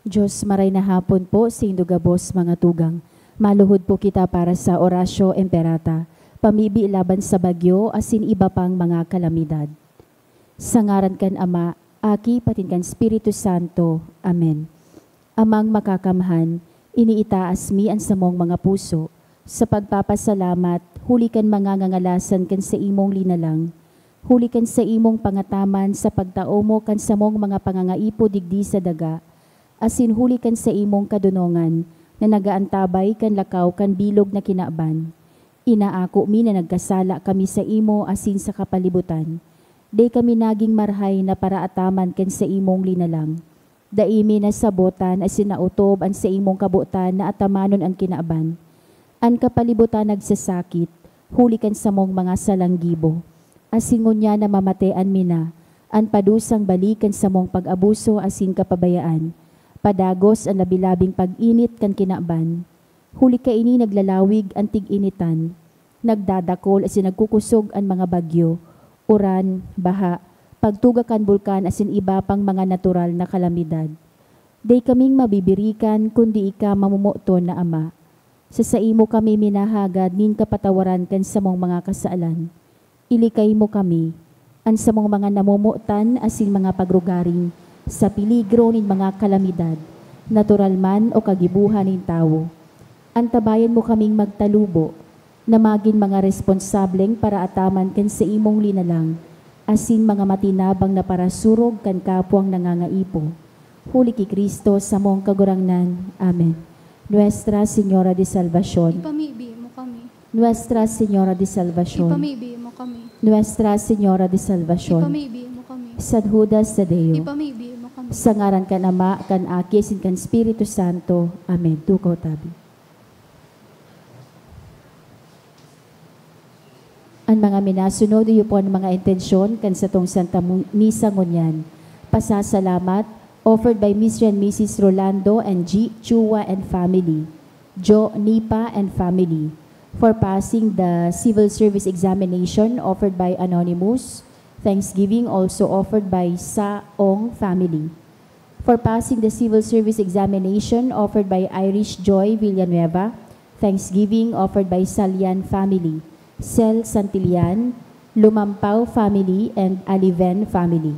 Diyos maray na hapon po, sindugabos mga tugang. Maluhod po kita para sa orasyo emperata, pamibi laban sa bagyo, asin iba pang mga kalamidad. Sa ngaran kan Ama, Aki, patin kan Espiritu Santo. Amen. Amang makakamhan, iniitaas mi ang samong mga puso, sa pagpapasalamat, huli kan mga ngangalasan kan sa imong linalang, huli kan sa imong pangataman sa pagtao mo kan samong mga pangangaipo digdi sa daga, asin huli kan sa imong kadunongan, na nagaantabay kan lakaw kan bilog na kinaaban. Inaako mi na nagkasala kami sa imo asin sa kapalibutan. Day kami naging marhay na paraataman kan sa imong linalang. Daimi na sabotan asin nautob an sa imong kabutan na atamanon ang kinaaban. An kapalibutan nagsasakit, huli kan sa mong mga salanggibo. Asingon niya na mamatean mi na, an padusang balikan sa mong pag-abuso asin kapabayaan. Padagos ang labilabing pag-init kan kinaaban. Huli ka ini naglalawig ang tig-initan. Nagdadakol asin nagkukusog ang mga bagyo, uran, baha, pagtuga kan bulkan asin iba pang mga natural na kalamidad. Day kaming mabibirikan kundi ika mamumuton na Ama. Sa imo kami minahagad nin kapatawaran kan sa mong mga kasaalan. Ilikay mo kami, an sa mong mga namumutan asin mga pagrugaring, sa piligro nin mga kalamidad, natural man o kagibuhan nin tao. Antabayan mo kaming magtalubo, na maging mga responsableng para ataman kan sa imong linalang, asin mga matinabang na parasurog kan kapwang nangangaipo. Huli ki Kristo sa mong kagurangnan. Amen. Nuestra Señora de Salvación. Ipamibi mo kami. Nuestra Señora de Salvación. Ipamibi mo kami. Nuestra Señora de Salvación. Ipamibi mo kami. San Judas Tadeo. Ipamibi mo kami. Sa ngaran kan Ama, kan Aki, sin kan Espiritu Santo. Amen. Tukaw tabi. Ang mga minasunod, iyo po ang mga intensyon kan sa tong Santa Misa ngunyan. Pasasalamat, offered by Mr. and Mrs. Rolando and G. Chua and family, Jo Nipa and family, for passing the civil service examination offered by Anonymous. Thanksgiving also offered by Sa Ong family. For passing the civil service examination offered by Irish Joy Villanueva. Thanksgiving offered by Salian family, Sel Santillan, Lumampaw family, and Aliven family.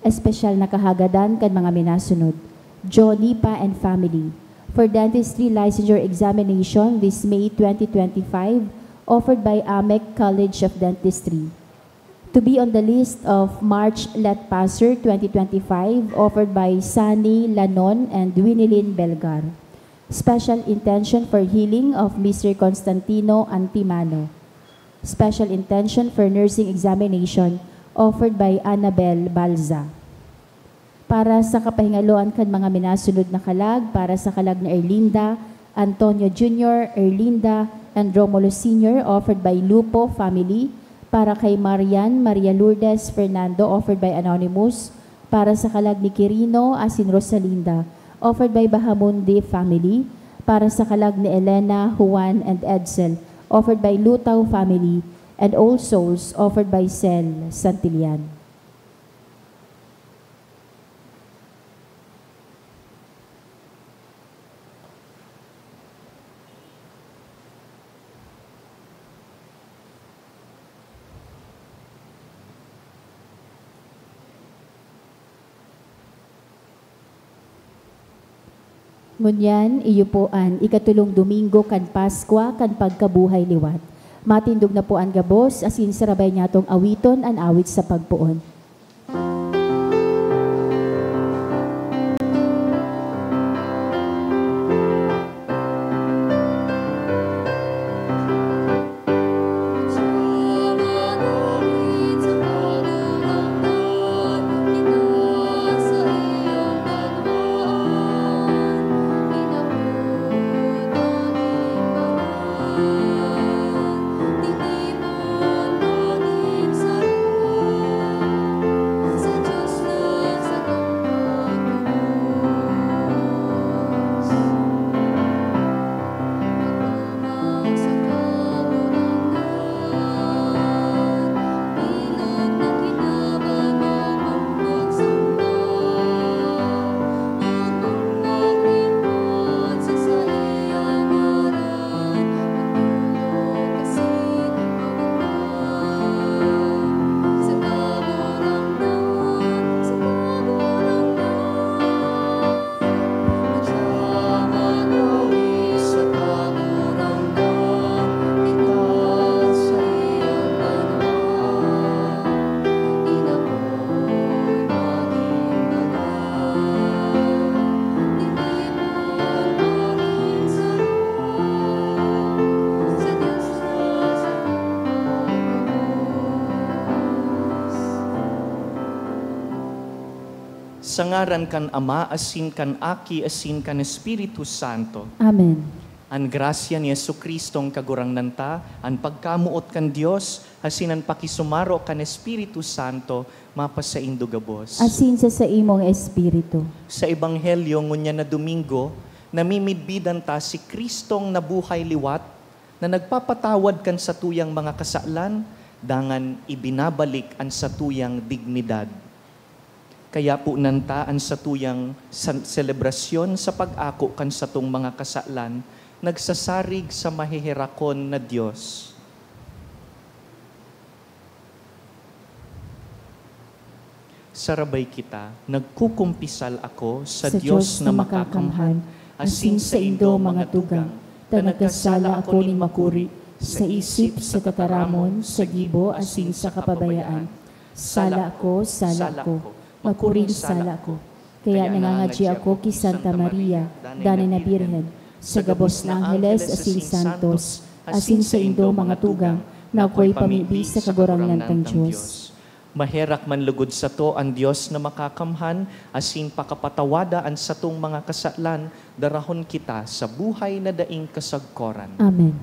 Espesyal na kahagadan kan mga minasunod, Jo Nipa and family, for dentistry licensure examination this May 2025, offered by AMEC College of Dentistry. To be on the list of March Let Passer 2025, offered by Sani Lanon and Winilin Belgar. Special intention for healing of Mr. Constantino Antimano. Special intention for nursing examination offered by Annabel Balza. Para sa kapahingaloan kan mga minasunod na kalag, para sa kalag na Erlinda, Antonio Jr., Erlinda, and Romulo Sr., offered by Lupo family. Para kay Marian, Maria Lourdes, Fernando, offered by Anonymous. Para sa kalag ni Quirino, asin Rosalinda, offered by Bahamundi family. Para sa kalag ni Elena, Juan, and Edsel, offered by Lutaw family. And All Souls, offered by Sel Santillan. Ngunyan, iyo po an ikatulong Domingo kan Paskwa kan pagkabuhay liwat. Matindog na po ang gabos, asin sarabay niya tong awiton an awit sa pagpuon. Sa ngaran kan Ama, asin kan Aki, asin kan Espiritu Santo. Amen. An grasya ni Jesucristong kagurangnan ta, an pagkamuot kan Dios, asin an pakisumaro kan Espiritu Santo, mapasa indugabos. Asin sa imong espiritu. Sa Ebanghelyo ngunya na Domingo, namimidbidan ta si Kristong nabuhay liwat, na nagpapatawad kan sa tuyang mga kasalan, dangan ibinabalik an sa tuyang dignidad. Kaya po nanta an sa tuyang selebrasyon sa pag-ako kan sa tung mga kasalan, nagsasarig sa mahihirakon na Diyos. Sarabay kita, nagkukumpisal ako sa Diyos na makakamhan, asin sa indo mga tugang, ta nagkasala ako ning makuri, sa isip, sa tataramon, sa gibo, asin sa kapabayaan. Sala ko, makuring sala ko. Kaya nangangadya ako ki Santa Maria, Danay na Birhen, sa gabos na Angeles, asin santos, asin sa indo mga tugang, na ako'y pamibi sa kagurangan ng Diyos. Maherak man lugod sa to ang Diyos na makakamhan, asin pakapatawadaan sa tong mga kasalan, darahon kita sa buhay na daing kasagkoran. Amen.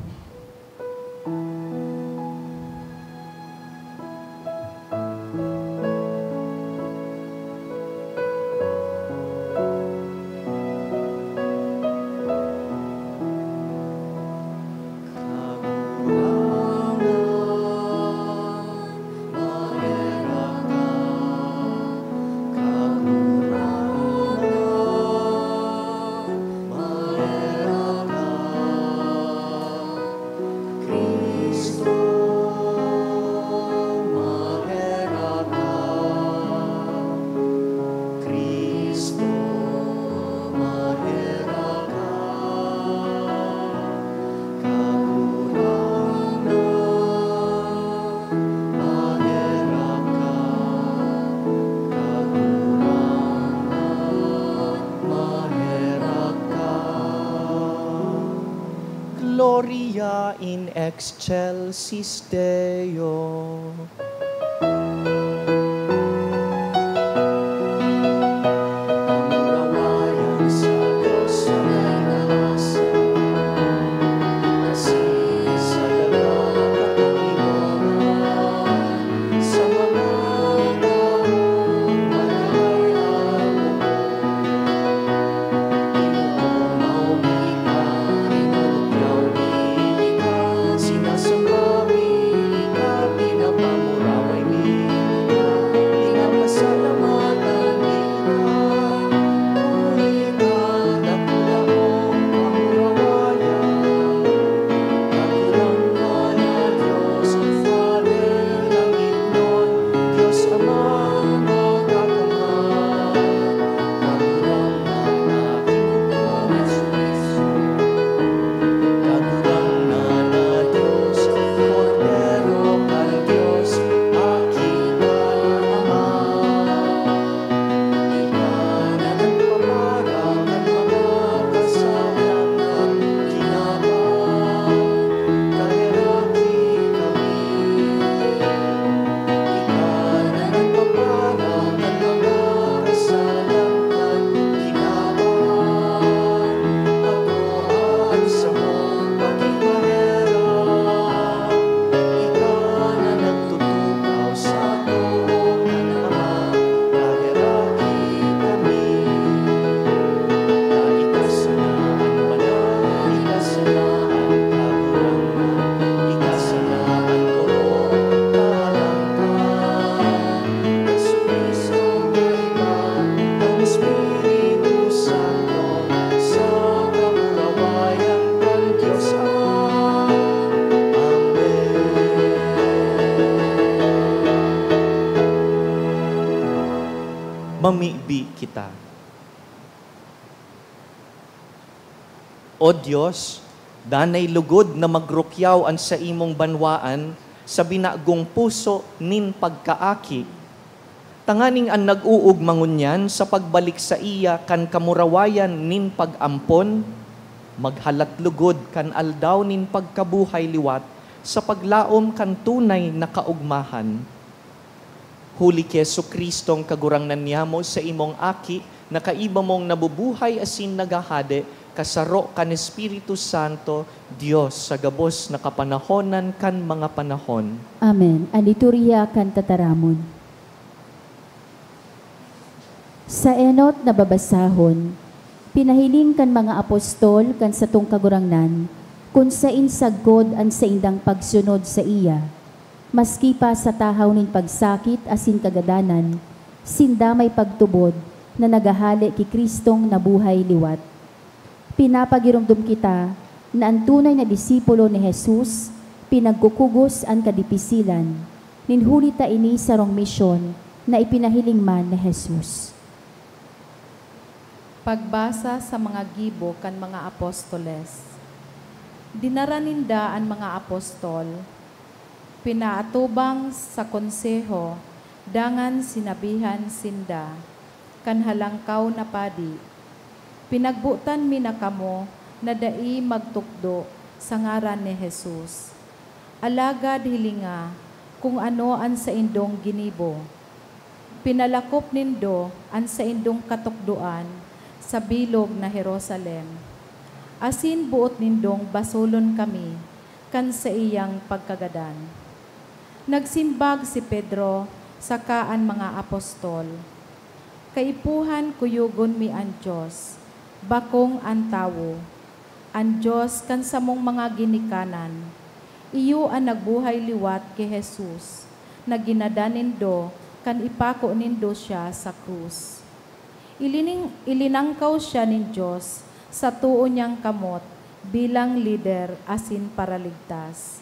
Gloria in excelsis Deo. Pamurawayan sa Diyos sa nasa, asin sa dagat at ibanan, sa mga taong walay ako. Mamibi kita. O Diyos, danay lugod na magrukyaw an sa imong banwaan, sa binagong puso nin pagkaaki. Tanganing an nag-uug mangunyan sa pagbalik sa iya kan kamurawayan nin pag-ampon, maghalat lugod kan aldaw nin pagkabuhay liwat, sa paglaom kan tunay na kaugmahan. Huli ki Jesucristong kagurangnan niyamo sa imong aki, na kaiba mong nabubuhay asin nagahade, kasaro kan Espiritu Santo, Dios sa gabos na kapanahonan kan mga panahon. Amen. Ang liturhiya kan tataramon. Sa enot na babasahon, pinahiling kan mga apostol kan satong kagurangnan, kung sa insagkod ang sa indang pagsunod sa iya. Maski pa sa tahaw nin pagsakit asin kagadanan, sinda may pagtubod na nagahali ki Kristong nabuhay liwat. Pinapagirumdum kita na ang tunay na disipulo ni Jesus, pinagkukugos ang kadipisilan, ninhuli ta ini sa rong misyon na ipinahiling man ni Jesus. Pagbasa sa mga gibo kan mga apostoles. Dinara ninda ang mga apostol, pinaatubang sa konseho, dangan sinabihan sinda, kan halangkaw na padi. Pinagbutan mi na kamo na dai magtukdo sa ngaran ni Jesus. Alagad hilinga kung ano an sa indong ginibo. Pinalakop nindo an sa indong katukduan sa bilog na Jerusalem. Asin buot nindong basolon kami kan sa iyang pagkagadan. Nagsimbag si Pedro sa kaan mga apostol. Kaipuhan kuyugon mi ang Diyos, bakong ang tawo, ang Diyos kan samong mga ginikanan. Iyo ang nagbuhay liwat kay Jesus, na ginadanindo kan ipako nindo siya sa krus. Ilinangkaw siya ni Diyos sa tuo niyang kamot bilang lider asin paraligtas.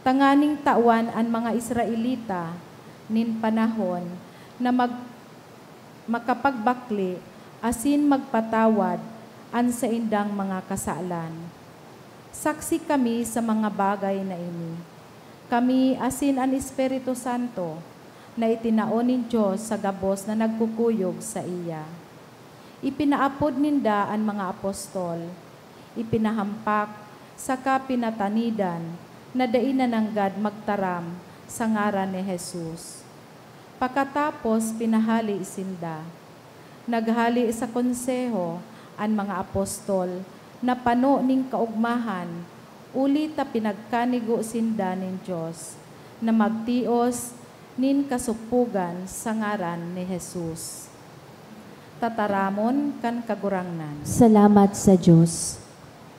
Tanganing tawan ang mga Israelita nin panahon na makapagbakli asin magpatawad an sa indang mga kasalan. Saksi kami sa mga bagay na ini. Kami asin ang Espiritu Santo na itinaon ni Diyos sa gabos na nagkukuyog sa iya. Ipinaapod ninda ang mga apostol, ipinahampak sa kapinatanidan na dainananggad magtaram sa ngaran ni Jesus. Pagkatapos pinahali sinda. Naghali sa konseho ang mga apostol na pano ning kaugmahan, uli ta pinagkanigo sinda nin Diyos na magtios nin kasupugan sa ngaran ni Jesus. Tataramon kan kagurangnan. Salamat sa Diyos.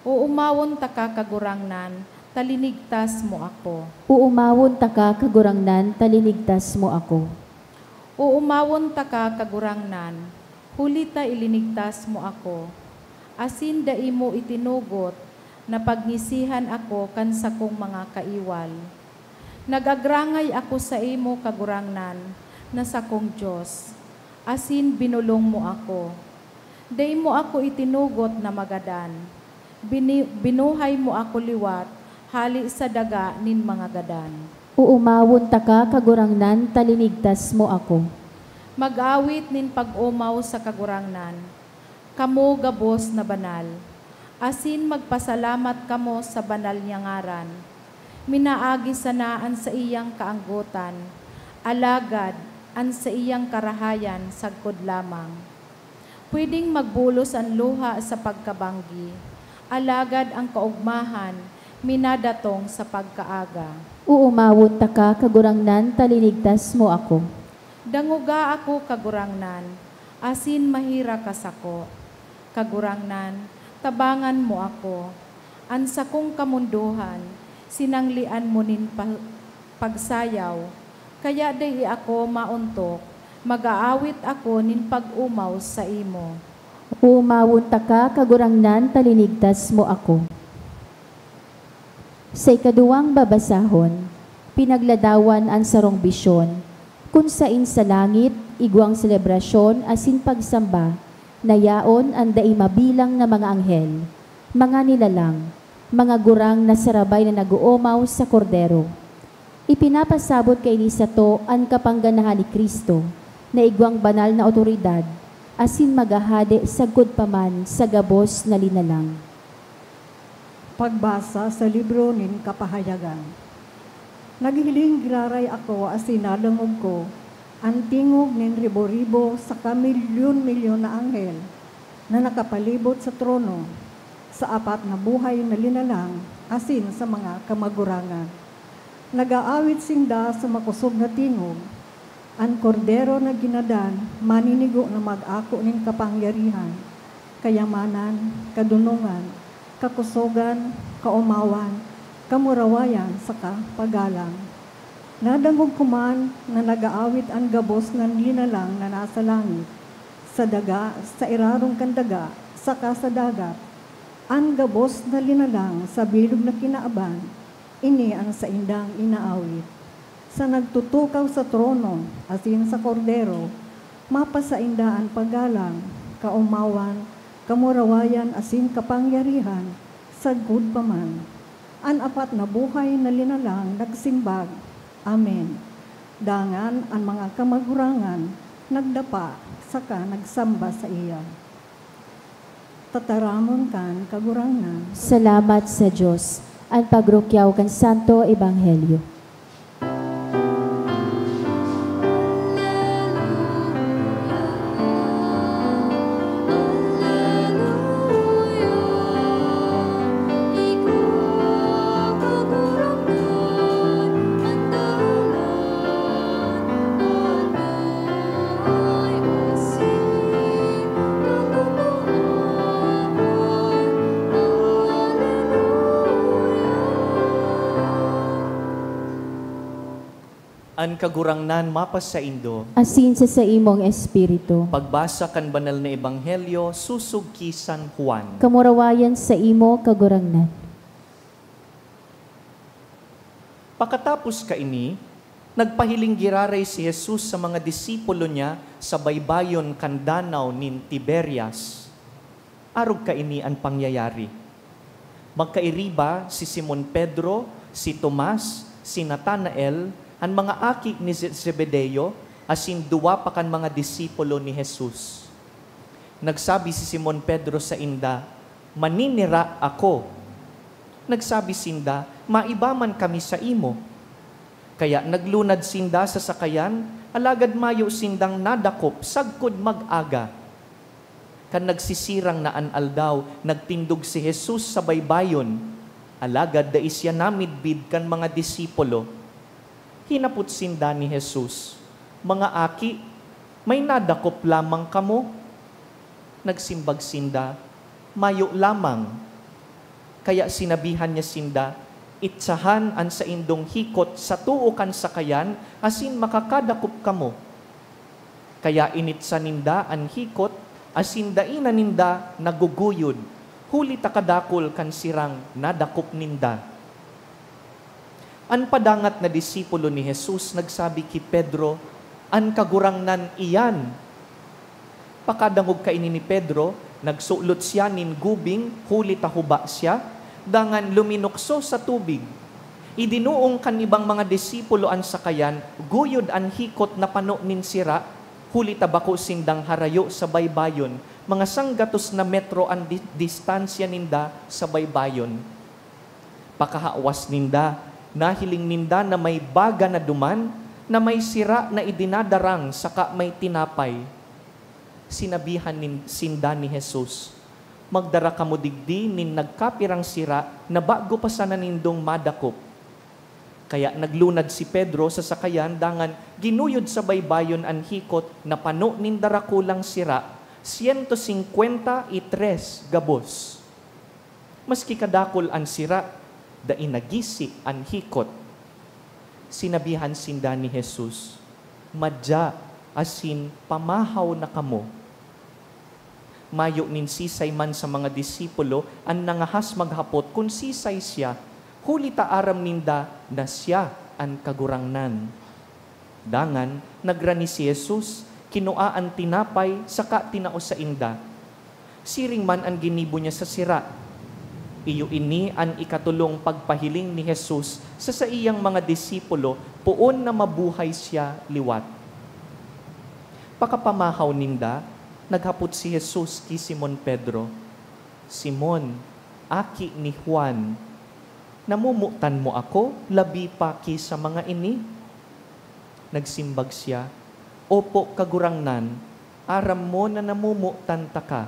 Uumawon ta ka kagurangnan, talinigtas mo ako. Uumawon ta ka kagurangnan, talinigtas mo ako. Uumawon ta ka kagurangnan, huli ta ilinigtas mo ako. Asin dai mo itinugot, na pagngisihan ako kan sa kong mga kaiwal. Nagagrangay ako sa imo kagurangnan, na sa kong Diyos. Asin binulong mo ako. Dai mo ako itinugot na magadan. Binuhay mo ako liwat, hali sa daga nin mga gadan. Uumawon ta ka kagurangnan, talinigtas mo ako. Mag-awit nin pag-umaw sa kagurangnan, kamo gabos na banal. Asin magpasalamat kamo sa banal niya ngaran. Minaagi sanaan sa iyang kaanggutan, alagad an sa iyang karahayan sagkod lamang. Pwedeng magbulos ang luha sa pagkabanggi, alagad ang kaugmahan, minadatong sa pagkaaga. Uumawon ta ka kagurangnan, talinigtas mo ako. Danguga ako kagurangnan, asin mahira kasako. Kagurangnan, tabangan mo ako. Ansa kong kamunduhan, sinanglian mo nin pagsayaw. Kaya day ako mauntok, mag-aawit ako nin pag-umaw sa imo. Uumawon ta ka kagurangnan, talinigtas mo ako. Sa ikaduwang babasahon, pinagladawan ang sarong bisyon, kung sain sa langit, igwang selebrasyon asin pagsamba, nayaon ang dai mabilang na mga anghel, mga nilalang, mga gurang na sarabay na naguumaw sa kordero. Ipinapasabot kay Lisato ang kapangganahan ni Kristo, na igwang banal na otoridad, asin magahade sagkod paman sa gabos na linalang. Pagbasa sa libro nin Kapahayagan. Naghiling giraray ako asin nalangog ko, Ang tingog nin ribo-ribo sa kamilyon-milyon na anghel na nakapalibot sa trono, sa apat na buhay na linalang, asin sa mga kamagurangan. Nag-aawit sinda sa makusog na tingog, ang kordero na ginadan, maninigo na mag-ako nin kapangyarihan, kayamanan, kadunungan, kakusogan, kaumawan, kamurawayan, saka pagalang. Nadangog kuman na nag-aawit ang gabos ng linalang na nasa langit, sa daga, sa irarong kandaga, saka sa dagat. Ang gabos na linalang sa bilog na kinaaban, ini ang sa indang inaawit. Sa nagtutukaw sa trono, asin sa kordero, mapasainda ang paggalang, kaumawan, kamurawayan, asin kapangyarihan, sagud pa man. Ang apat na buhay na linalang nagsimbag, Amen. Dangan ang mga kamagurangan nagdapa saka nagsamba sa iya. Tataramon kan kagurangan. Salamat sa Diyos. Ang pagrukyaw kan Santo Ebanghelyo. An kagurangnan mapas sa Indo, Asin sa imong espiritu. pagbasa kan banal na ebanghelyo, susug ki San Juan. Kamurawayan sa imo kagurangnan. Pakatapos kaini, nagpahiling giraray si Jesus sa mga disipulo niya sa baybayon kan danaw nin Tiberias. Arog kaini ang pangyayari. Magkairiba si Simon Pedro, si Tomas, si Natanael, ang mga aki ni Zebedeo, asin duwa pa kan mga disipulo ni Jesus. Nagsabi si Simon Pedro sa inda, "Maninira ako." Nagsabi sinda, "Maibaman kami sa imo." Kaya naglunad sinda sa sakayan, alagad mayo sindang nadakop, sagkod mag-aga. Kan nagsisirang na aldaw, nagtindog si Jesus sa baybayon, alagad da isya namidbid kan mga disipulo. Hinapot sinda ni Jesus, "Mga aki, may nadakop lamang kamo?" Nagsimbag sinda, "Mayo lamang." Kaya sinabihan niya sinda, "Itsahan an sa indong hikot sa tuukan sakayan, asin makakadakop kamo." Kaya initsa ninda an hikot, asin daina ninda naguguyod, huli takadakol kan sirang nadakop ninda. An padangat na disipulo ni Jesus nagsabi ki Pedro, "An kagurangnan iyan." Pakadangog kaini ni Pedro, nagsulot siya nin gubing, huli tahuba siya, dangan luminukso sa tubig. Idinuong kan ibang mga disipulo an sakayan, guyod an hikot na pano nin sira, huli tabako sindang harayo sa baybayon, mga sanggatos na metro ang distansya ninda sa baybayon. Pakahawas ninda, nahiling ninda na may baga na duman, na may sira na idinadarang saka may tinapay. Sinabihan sinda ni Jesus, "Magdara kamo digdi nin nagkapirang sira na bago pa sana nindong madakop." Kaya naglunad si Pedro sa sakayan, dangan ginuyod sa baybayon an hikot na pano nin darakulang sira, 153 gabos. Maski kadakol an sira, da inagisi an hikot. Sinabihan sinda ni Jesus, "Madya asin pamahaw na kamo." Mayo nin sisay man sa mga disipulo ang nangahas maghapot kung sisay siya, huli ta aram ninda na siya ang kagurangnan. Dangan nagrani si Jesus, kinua ang tinapay saka tinao sa inda. Siring man ang ginibo niya sa sira. Iyo ini ang ikatulong pagpahiling ni Jesus sa iyang mga disipulo, puon na mabuhay siya liwat. Pakapamahaw ninda, naghapot si Jesus ki Simon Pedro, "Simon, aki ni Juan, namumutan mo ako, labi pa ki sa mga ini?" Nagsimbag siya, Opo, kagurangnan, aram mo na namumutan ta ka.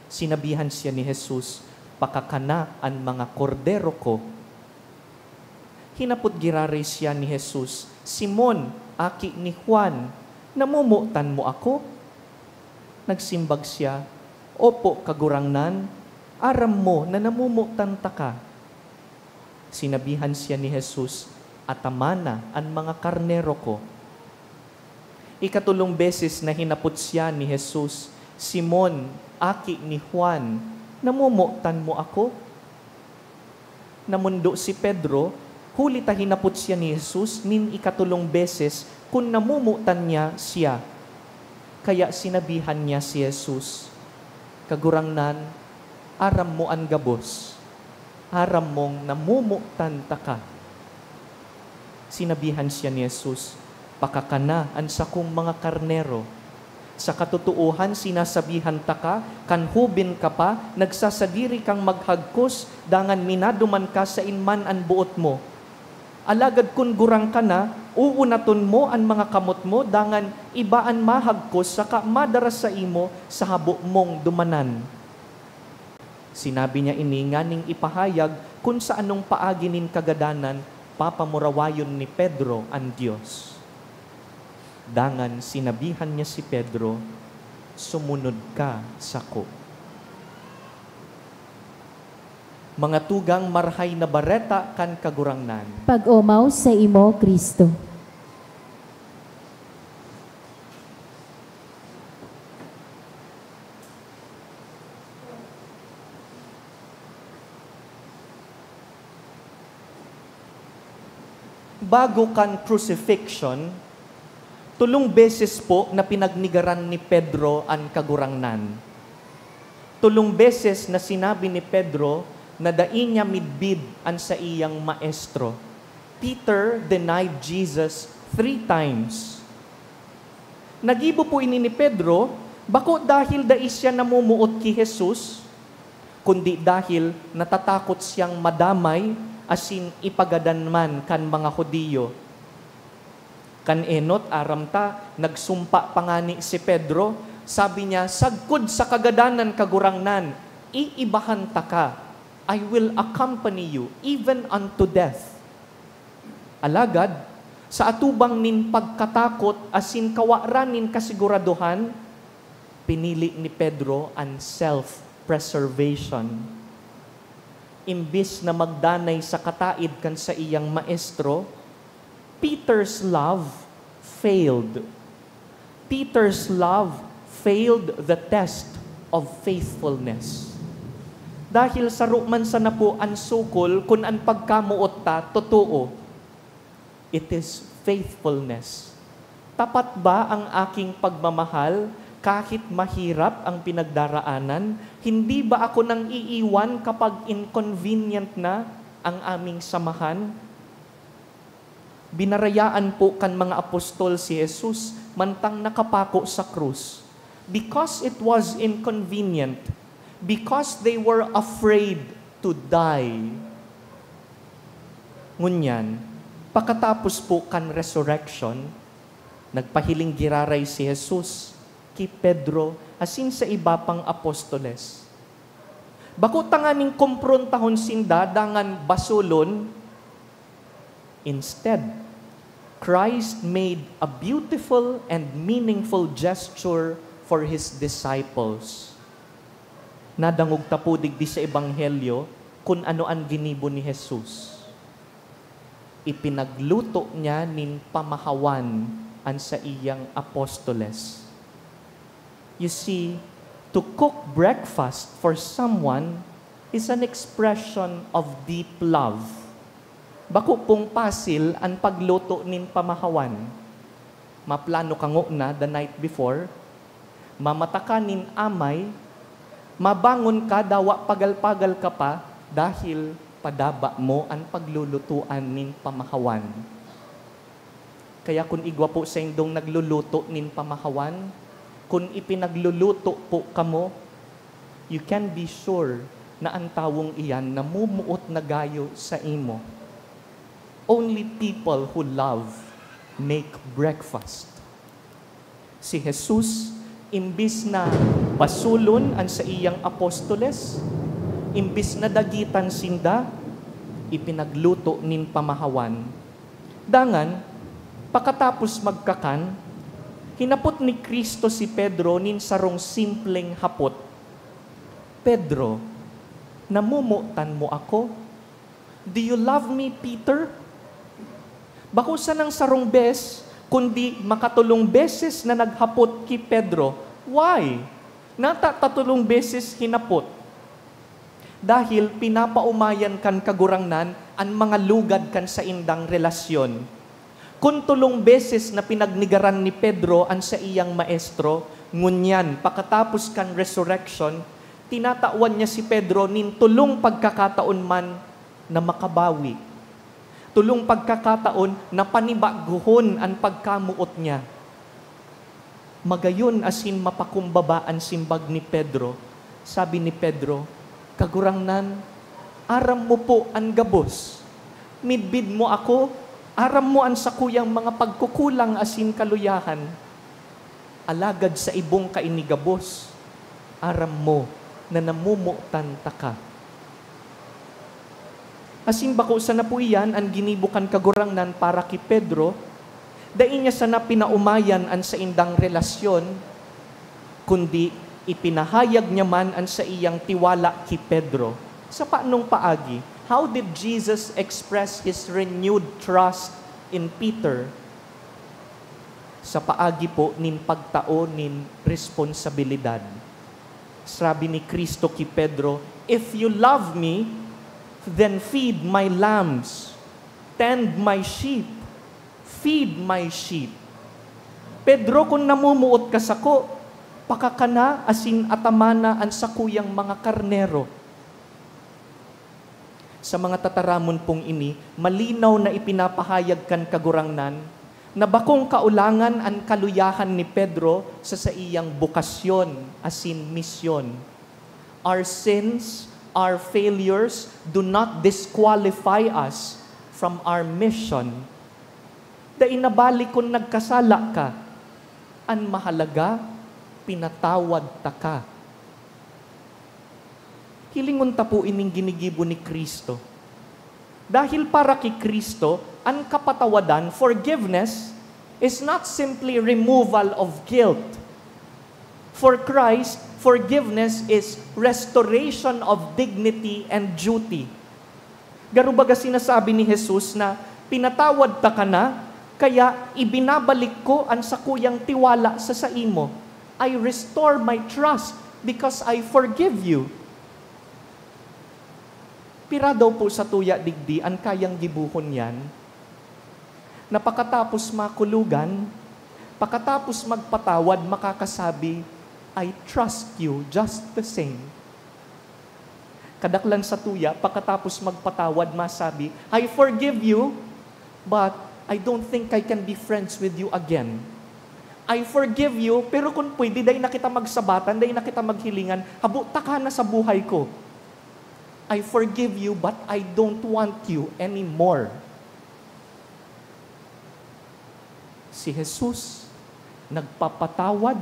Sinabihan siya ni Jesus, pakakana ang mga kordero ko. Hinapot girare siya ni Jesus, Simon, aki ni Juan, namumutan mo ako? Nagsimbag siya, opo, kagurangnan, aram mo na namumutan ta ka. Sinabihan siya ni Jesus, atamana ang mga karnero ko. Ikatulong beses na hinapot siya ni Jesus, Simon, aki ni Juan, namumutan mo ako? Namundo si Pedro, huli ta hinapot siya ni Jesus, nin ikatulong beses, kung namumutan niya siya. Kaya sinabihan niya si Jesus, kagurangnan, aram mo ang gabos, aram mong namumutan ta ka. Sinabihan siya ni Jesus, pakakana ang sakong mga karnero. Sa katotohan, sinasabihan ta ka, kanhubin ka pa, nagsasadiri kang maghagkos, dangan minaduman ka sa inman ang buot mo. Alagad kun gurang ka na, uunaton mo ang mga kamot mo, dangan ibaan mahagkos, saka madaras sa imo sa habo mong dumanan. Sinabi niya ini, nganing ipahayag, kung sa anong paaginin kagadanan, papamurawayon ni Pedro ang Diyos. Dangan sinabihan niya si Pedro, sumunod ka sako. Mga tugang marhay na bareta kan kagurangnan. Pag-umaw sa imo, Kristo. Bago kan crucifixion, tulong beses po na pinagnigaran ni Pedro ang kagurangnan. Tulong beses na sinabi ni Pedro na dai niya midbid ang sa iyang maestro. Peter denied Jesus 3 times. Nagibo po ini ni Pedro, bako dahil dai siya namumuot ki Jesus, kundi dahil natatakot siyang madamay asin ipagadan man kan mga Hudiyo. Kan enot aramta, nagsumpa pangani si Pedro, sabi niya, sagkod sa kagadanan kagurangnan, iibahan ta ka, I will accompany you even unto death. Alagad, sa atubang nin pagkatakot asin kawaranin kasiguraduhan, pinili ni Pedro ang self-preservation. Imbis na magdanay sa kataid kan sa iyang maestro, Peter's love failed. Peter's love failed the test of faithfulness. Dahil sa ruman sa na po ang sukol, kung ang pagkamuot ta, totoo. It is faithfulness. Tapat ba ang aking pagmamahal kahit mahirap ang pinagdaraanan? Hindi ba ako nang iiwan kapag inconvenient na ang aming samahan? Binarayaan po kan mga apostol si Jesus mantang nakapako sa krus. Because it was inconvenient, because they were afraid to die. Ngunyan, pagkatapos po kan resurrection, nagpahiling giraray si Jesus kay Pedro asin sa iba pang apostoles. Bako tanganing komprontahon sinda dangan basulon, instead, Christ made a beautiful and meaningful gesture for His disciples. Nadangog tapudig di sa Ebanghelyo kung ano ang ginibo ni Jesus. Ipinagluto niya nin pamahawan an sa iyang apostoles. You see, to cook breakfast for someone is an expression of deep love. Bako pong pasil ang pagluto nin pamahawan. Maplano kango na the night before, mamata ka nin amay, mabangon ka, dawa pagal-pagal ka pa, dahil padaba mo ang paglulutuan nin pamahawan. Kaya kung igwa po sa indong nagluluto nin pamahawan, kung ipinagluluto po kamo, you can be sure na ang tawong iyan namumuot na gayo sa imo. Only people who love make breakfast. Si Jesus, imbis na basulon ang sa iyang apostoles, imbis na dagitan sinda, ipinagluto nin pamahawan. Dangan, pakatapos magkakan, hinapot ni Kristo si Pedro nin sarong simpleng hapot. Pedro, namumutan mo ako? Do you love me, Peter? Bakusan ng sarong bes, kundi makatulong beses na naghapot ki Pedro. Why? Natatatulong beses hinapot. Dahil pinapaumayan kan kagurangnan ang mga lugad kan sa indang relasyon. Kung tulong beses na pinagnigaran ni Pedro ang sa iyang maestro, ngunyan, pakatapos kan resurrection, tinatawan niya si Pedro nin tulong pagkakataon man na makabawi. Tulong pagkakataon na panibaguhon ang pagkamuot niya. Magayon asin mapakumbaba ang simbag ni Pedro. Sabi ni Pedro, kagurangnan, aram mo po ang gabos. Midbid mo ako, aram mo ang sakuyang mga pagkukulang asin kaluyahan. Alagad sa ibong kainigabos, aram mo na namumutan taka. Asin bako sa napuiyan ang ginibukan kagurangnan para ki Pedro, dain niya sana pinaumayan ang sa indang relasyon, kundi ipinahayag niya man ang sa iyang tiwala ki Pedro. Sa paanong paagi, how did Jesus express His renewed trust in Peter? Sa paagi po nin pagtao nin responsibilidad. Sabi ni Kristo ki Pedro, if you love me, then feed my lambs, tend my sheep, feed my sheep. Pedro, kung namumuot ka sako, pakakana asin atamana ang sakuyang mga karnero. Sa mga tataramon pong ini, malinaw na ipinapahayag kan kagurangnan na bakong kaulangan ang kaluyahan ni Pedro sa iyang bukasyon asin misyon. Our sins, our failures do not disqualify us from our mission. Dahil nabalik kung nagkasala ka, ang mahalaga, pinatawad ta ka. Hilingon ta po ining ginigibo ni Kristo. Dahil para kay Kristo, ang kapatawadan, forgiveness, is not simply removal of guilt. For Christ, forgiveness is restoration of dignity and duty. Garubaga sinasabi ni Jesus na pinatawad ta ka na, kaya ibinabalik ko ang sakuyang tiwala sa imo. I restore my trust because I forgive you. Pira daw po sa tuya digdi ang kayang gibuhon yan, na pakatapos makulugan, pakatapos magpatawad, makakasabi, I trust you just the same. Kadaklan sa tuya, pakatapos magpatawad, masabi, I forgive you, but I don't think I can be friends with you again. I forgive you, pero kung pwede, dahil na kita magsabatan, dahil na kita maghilingan, habuta ka na sa buhay ko. I forgive you, but I don't want you anymore. Si Jesus, nagpapatawad,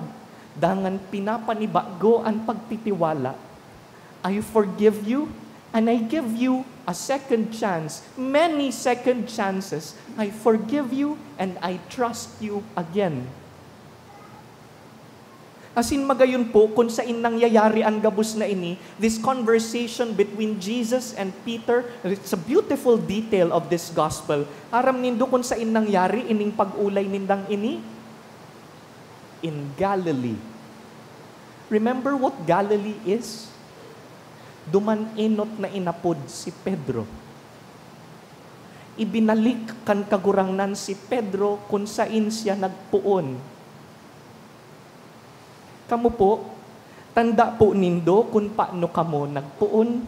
dangan pinapanibago ang pagtitiwala. I forgive you, and I give you a second chance, many second chances. I forgive you, and I trust you again. Asin magayon po, kung saan nangyayari ang gabos na ini, this conversation between Jesus and Peter, it's a beautiful detail of this gospel. Aram nindo kung saan nangyari ining pag-ulay nindang ini? In Galilee. Remember what Galilee is? Duman-inot na inapod si Pedro. Ibinalik kan kagurangnan si Pedro kung saan siya nagpuon. Kamu po, tanda po nindo kung paano kamo nagpuon.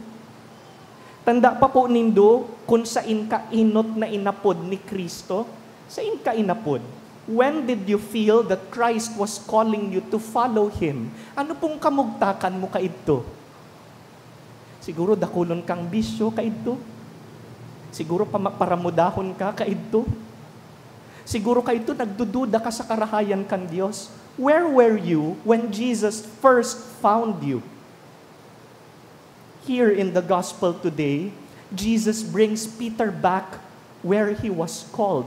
Tanda pa po nindo kung saan ka inot na inapod ni Kristo. Saan ka inapod? When did you feel that Christ was calling you to follow Him? Ano pong kamugtakan mo kaidto? Siguro dakulon kang bisyo kaidto. Siguro paramudahon ka kaidto. Siguro kaidto nagdududa ka sa karahayan kan Dios. Where were you when Jesus first found you? Here in the gospel today, Jesus brings Peter back where he was called.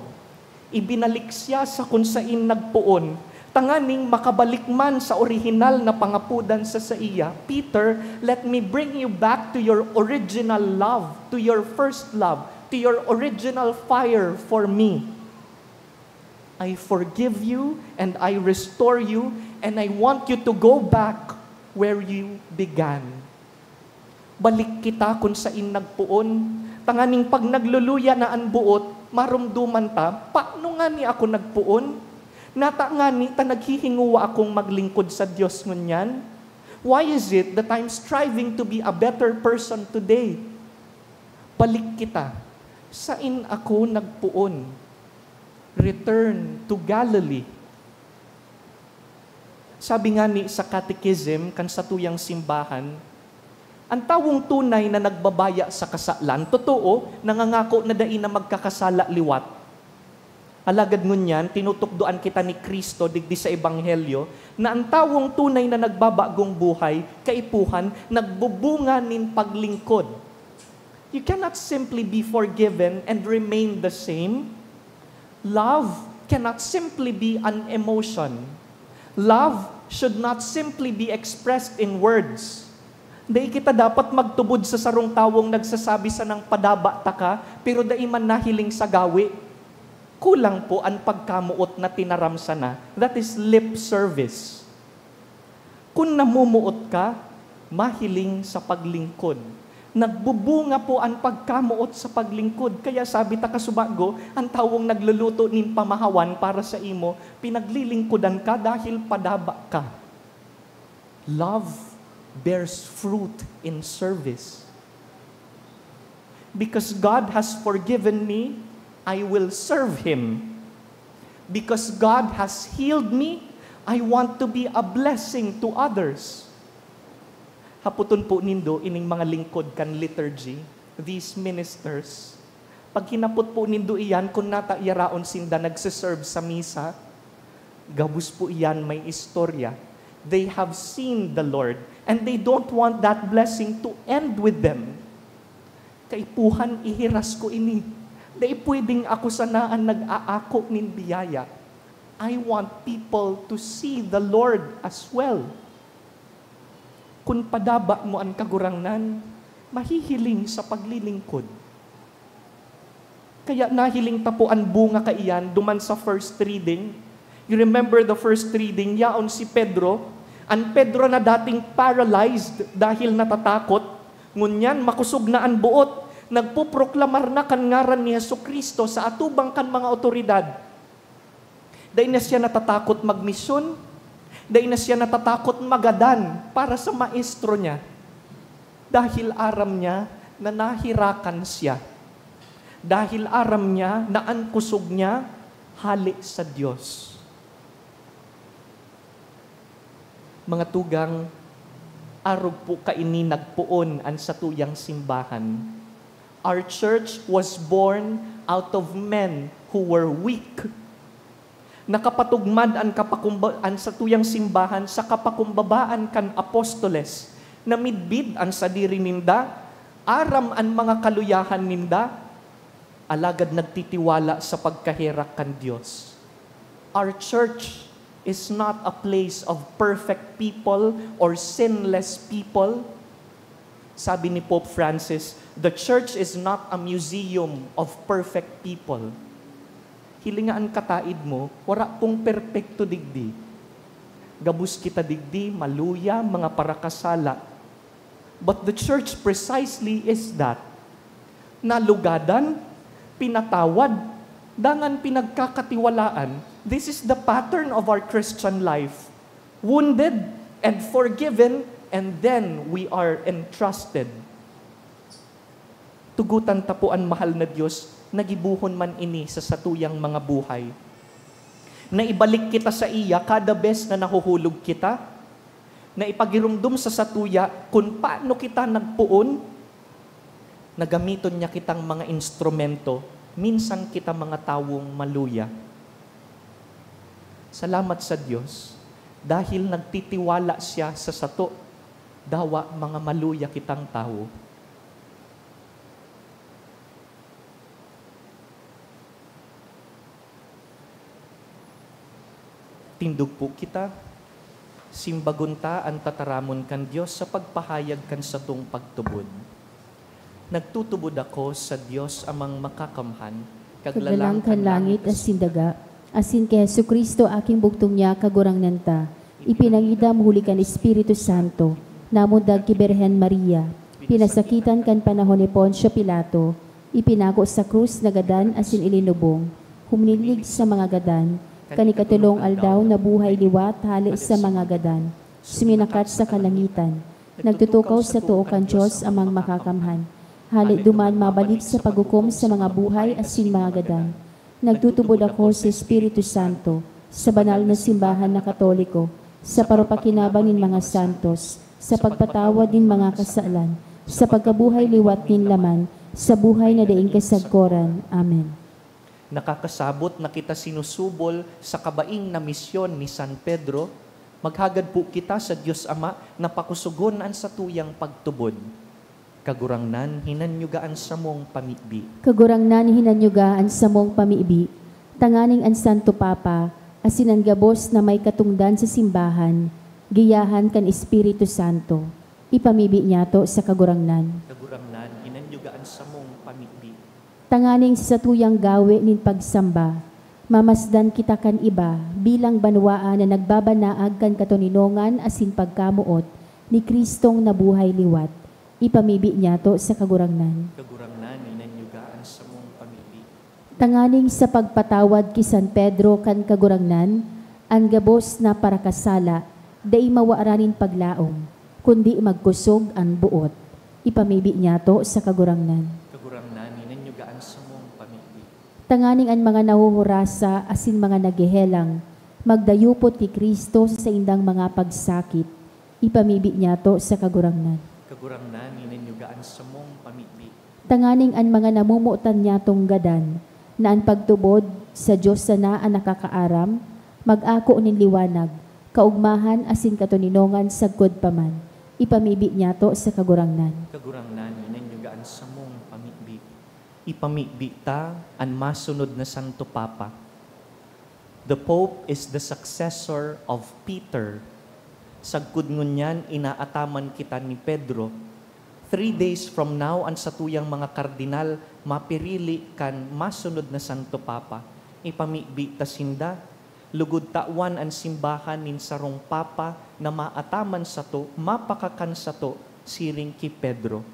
Ibinalik siya sa kung saan nagpuon, tanganing makabalik man sa orihinal na pangapudan sa iya. Peter, let me bring you back to your original love, to your first love, to your original fire for me. I forgive you and I restore you and I want you to go back where you began. Balik kita kung saan nagpuon. Tanganing pag nagluluya na ang buot, marumduman ta, paano nga ni ako nagpuon? Nata nga ni ta naghihinguwa akong maglingkod sa Diyos ngunyan? Why is it that I'm striving to be a better person today? Balik kita. Saan ako nagpuon? Return to Galilee. Sabi nga ni sa catechism, kan sa tuyang simbahan, ang tawong tunay na nagbabaya sa kasalan, totoo, nangangako na dai na magkakasala liwat. Alagad ngunyan, tinutukdoan kita ni Kristo digdi sa Ebanghelyo, na ang tawong tunay na nagbabagong buhay, kaipuhan, nagbubunga nin paglingkod. You cannot simply be forgiven and remain the same. Love cannot simply be an emotion. Love should not simply be expressed in words. Dahil kita dapat magtubod sa sarong tawong nagsasabi sa ng padaba taka, pero dahil man nahiling sa gawi. Kulang po ang pagkamuot na tinaramsa na. That is lip service. Kung namumuot ka, mahiling sa paglingkod. Nagbubunga po ang pagkamuot sa paglingkod. Kaya sabi ta kasubago, ang tawong nagluluto nin pamahawan para sa imo, pinaglilingkudan ka dahil padaba ka. Love bears fruit in service. Because God has forgiven me, I will serve Him. Because God has healed me, I want to be a blessing to others. Haputon po nindo ining mga lingkod kan liturgy, these ministers. Pag hinapot po nindo iyan, kung nata iyaraon sinda nagsiserve sa misa, gabus po iyan may istorya. They have seen the Lord and they don't want that blessing to end with them. Kaipuhan ihiras ko ini. Dahil pwedeng ako sanaan nag-aako nin biyaya. I want people to see the Lord as well. Kung padaba mo ang kagurangnan, mahihiling sa paglilingkod. Kaya nahiling tapo ang bunga kaiyan duman sa first reading. You remember the first reading, yaon si Pedro. Ang Pedro na dating paralyzed dahil natatakot, ngunyan makusog na ang buot, nagpuproklamar na kan ngaran ni Jesucristo sa atubang kan mga otoridad. Dahil na siya natatakot magmisyon, dahil na siya natatakot magadan para sa maestro niya. Dahil aram niya na nahirakan siya. Dahil aram niya na ang kusog niya hali sa Diyos. Mga tugang, arog po kaini nagpuon ang satuyang simbahan. Our church was born out of men who were weak. Nakapatugmad ang satuyang simbahan sa kapakumbabaan kan apostoles, na midbid ang sadiri ninda, aram ang mga kaluyahan ninda, alagad nagtitiwala sa pagkahirak kan Diyos. Our church is not a place of perfect people or sinless people. Sabi ni Pope Francis, the church is not a museum of perfect people. Hilingaan kataid mo, wala pong perpekto digdi. Gabus kita digdi, maluya, mga parakasala. But the church precisely is that. Nalugadan, pinatawad, dangan pinagkakatiwalaan. This is the pattern of our Christian life. Wounded and forgiven, and then we are entrusted. Tugutan tapuan mahal na Diyos, nagibuhon man ini sa satuyang mga buhay. Na ibalik kita sa iya kada bes na nahuhulog kita, na ipagirumdum sa satuya kung paano kita nagpuon, nagamiton niya kitang mga instrumento, minsan kita mga tawong maluya. Salamat sa Diyos Dahil nagtitiwala siya sa sato, dawa mga maluya kitang tao. Tindog po kita, simbagunta ang tataramon kan Diyos sa pagpahayag kan sa tong pagtubod. Nagtutubod ako sa Diyos amang makakamhan, Kaglalang kan langit as sindaga, asin kay Hesu Kristo aking bugtong niya kagurang nanta, ipinangidam huli kan Espiritu Santo, namundag ki Birhen Maria, pinasakitan kan panahon ni Poncio Pilato, ipinago sa krus na gadan asin ilinubong, huminilig sa mga gadan, kanikatulong aldaw na buhay liwat hali sa mga gadan, suminakat sa kalangitan, nagtutukaw sa tuo kan Diyos amang makakamhan, hali duman mabalik sa paghukom sa mga buhay asin mga gadan. Nagtutubod ako sa Espiritu Santo, sa banal na simbahan na Katoliko, sa parupakinabang nin mga santos, sa pagpatawad nin mga kasalan, sa pagkabuhay liwat nin laman, sa buhay na daing kasagkoran. Amen. Nakakasabot na kita sinusubol sa kabaing na misyon ni San Pedro, maghagad po kita sa Diyos Ama na pakusugon ang sa tuyang pagtubod. Kagurangnan, hinanyugaan sa mong pamibi. Kagurangnan hinanyugaan sa mong pamibi, tanganing ang Santo Papa, asin ang gabos na may katungdan sa simbahan, giyahan kan Espiritu Santo, ipamibi niya to sa kagurangnan. Kagurangnan, hinanyugaan sa mong pamibi. Tanganing sa tuyang gawe nin pagsamba, mamasdan kita kan iba bilang banwaan na nagbabanaag kan katuninongan asin pagkamuot ni Kristong nabuhay liwat. Ipamibi niya to sa kagurangnan. Kagurangnan, hinanyugaan sa mong pamibi. Tanganing sa pagpatawad ki San Pedro kan kagurangnan, ang gabos na parakasala, day mawaaranin paglaom, kundi magkusog ang buot. Ipamibi niya to sa kagurangnan. Sa mong pamibi. Tanganing ang mga nahuhurasa asin mga nagihelang, magdayupot ti Kristo sa indang mga pagsakit, ipamibi niya to sa kagurangnan. Kagurangnan, hinanyugaan sa mong pamibi. Tanganing ang mga namumutan niya tong gadan, na ang pagtubod sa Diyos sana ang nakakaaram, mag-ako nin liwanag, kaugmahan asin katuninongan sagkod paman, ipamibi niya to sa kagurangnan. Kagurangnan, hinanyugaan sa mong pamibi. Ipamibi ta ang masunod na Santo Papa. The Pope is the successor of Peter. Sagkod ngunyan, inaataman kita ni Pedro. 3 days from now, ang satuyang mga kardinal, mapirili kan masunod na Santo Papa. Ipamibi ta sinda, lugod tawan ang simbahan nin sarong Papa na maataman sa to, mapakakan sa to, siring ki Pedro.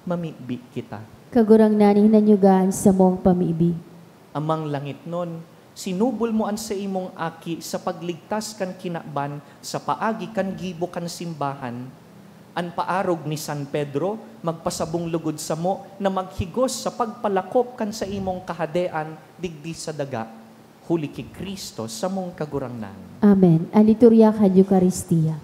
Mamibi kita. Kagurangnan hinanyugaan sa mong pamibi. Amang langit nun, sinubol mo an sa imong aki sa pagligtas kan kinakban, sa paagi kan gibo kan simbahan. An paarog ni San Pedro, magpasabong lugod sa mo, na maghigos sa pagpalakop kan sa imong kahadean, digdi sa daga, huli ki Kristo sa mong kagurangnan. Amen. Ang liturya kan Eucharistia.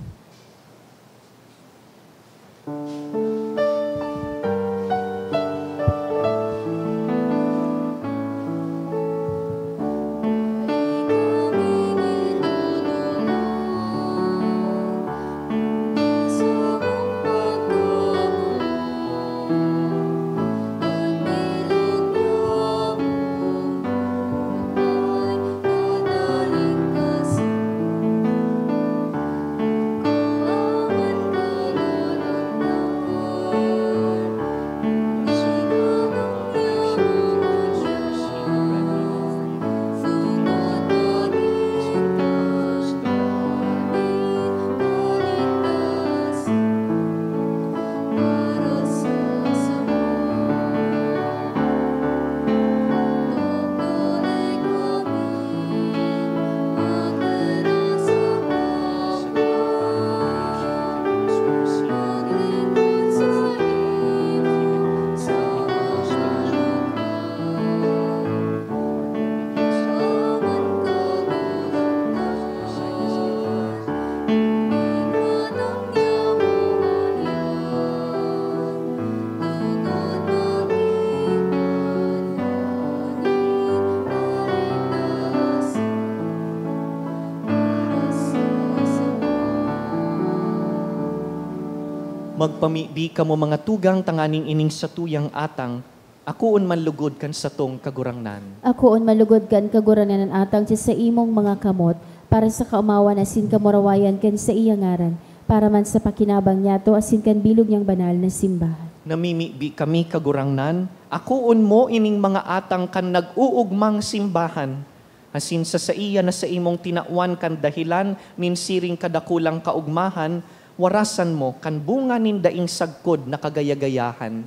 Magpamibi kamo mga tugang tanganing ining sa tuyang atang, ako un manlugod kan sa tong kagurangnan. Ako on malugod kan kaguranan atang sa imong mga kamot, para sa kaumawan asin kamurawayan kan sa iyang ngaran, para man sa pakinabang niyato asin kan bilog niyang banal na simbahan. Namimibi kami kagurangnan, ako un mo ining mga atang kan nag-uugmang simbahan. Asin sa iya na sa imong tinawan kan dahilan, minsiring kadakulang kaugmahan, warasan mo kan bunga nin daing sagkod na kagayagayahan.